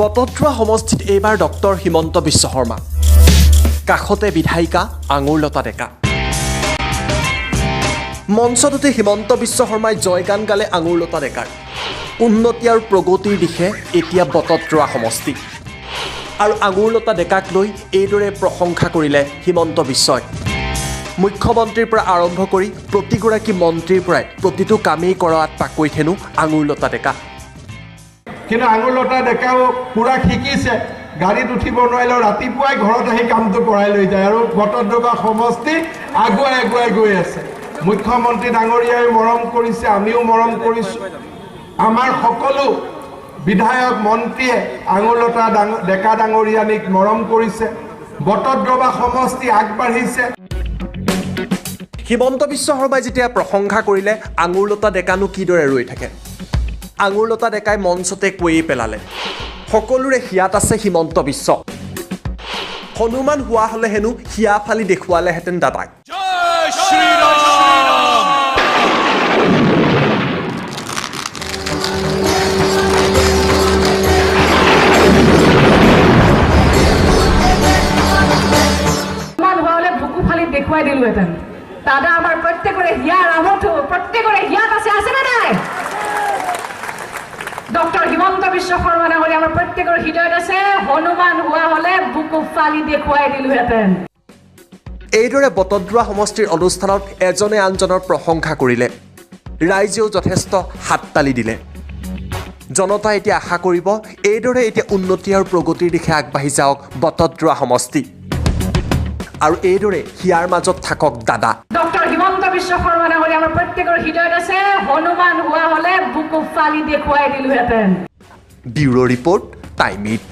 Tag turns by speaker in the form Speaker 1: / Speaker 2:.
Speaker 1: বটদ্ৰৱা সমষ্টিত এইবাৰ ডক্টৰ হিমন্ত বিশ্ব শৰ্মা, কাষতে বিধায়িকা আঙুৰলতা ডেকা। মঞ্চটোতে হিমন্ত বিশ্ব শৰ্মাই জয়গান গালে আঙুৰলতা ডেকাৰ। উন্নতি আৰু প্ৰগতিৰ দিশে এতিয়া বটদ্ৰৱা সমষ্টি। আৰু আঙুৰলতা ডেকাক লৈ এইদৰে প্ৰশংসা কৰিলে হিমন্ত বিশ্বই। মুখ্যমন্ত্ৰীৰ পৰা আৰম্ভ কৰি প্ৰতিগৰাকী মন্ত্ৰীৰ পৰাই প্ৰতিটো কামেই কৰাত পাকৈত হেনো আঙুৰলতা ডেকা।
Speaker 2: কিন্তু আঙুৰলতা ডেকাও পুৰা শিকিছে, গাড়ীত উঠিব নোৱাৰিলেও ৰাতিপুৱাই ঘৰত আহি কামটো কৰাই লৈ যায় আৰু বটদ্ৰৱা সমষ্টি আগুৱাই আগুৱাই গৈ আছে। মুখ্যমন্ত্ৰী ডাঙৰীয়াই মৰম কৰিছে, আমিও মৰম কৰিছোঁ। আমাৰ সকলো বিধায়ক মন্ত্ৰীয়ে আঙুৰলতা ডেকা ডাঙৰীয়ানীক মৰম কৰিছে। বটদ্ৰৱা সমষ্টি আগবাঢ়িছে।
Speaker 1: হিমন্ত বিশ্ব শৰ্মাই যেতিয়া প্ৰশংসা কৰিলে আঙুৰলতা ডেকানো কিদৰে ৰৈ থাকে। আঙুৰলতা ডেকাই মঞ্চতে কৈয়ে পেলালে, সকলোৰে হিয়াত আছে হিমন্ত বিশ্ব। হনুমান হোৱা হ'লে হেনো হিয়া ফালি দেখুৱালেহেঁতেন দাদাক।
Speaker 3: দেখুৱাই দিলোহেঁতেন দাদা। আমাৰ প্ৰত্যেকৰে হিয়াৰ আমঠো, প্ৰত্যেকৰে হিয়াত আছে নে নাই? ডক্টৰ হিমন্ত বিশ্ব শৰ্মা ডাঙৰীয়া আমাৰ প্ৰত্যেকৰ হৃদয়ত আছে। হনুমান হোৱা হ'লে বুকু ফালি দেখুৱাই দিলোহেঁতেন।
Speaker 1: এইদৰে বটদ্ৰৱা সমষ্টিৰ অনুষ্ঠানত এজনে আনজনৰ প্ৰশংসা কৰিলে। ৰাইজেও যথেষ্ট হাততালি দিলে। জনতাই এতিয়া আশা কৰিব এইদৰে এতিয়া উন্নতি আৰু প্ৰগতিৰ দিশে আগবাঢ়ি যাওক বটদ্ৰৱা সমষ্টি। আৰু এইদৰে হিয়াৰ মাজত থাকক দাদা।
Speaker 3: ডক্টৰ হিমন্ত বিশ্ব শৰ্মা ডাঙৰীয়া আমাৰ প্ৰত্যেকৰ হৃদয়ত আছে। হনুমান হোৱা হ'লে বুকু ফালি দেখুৱাই দিলোহেঁতেন।
Speaker 1: Bureau' report, time 8।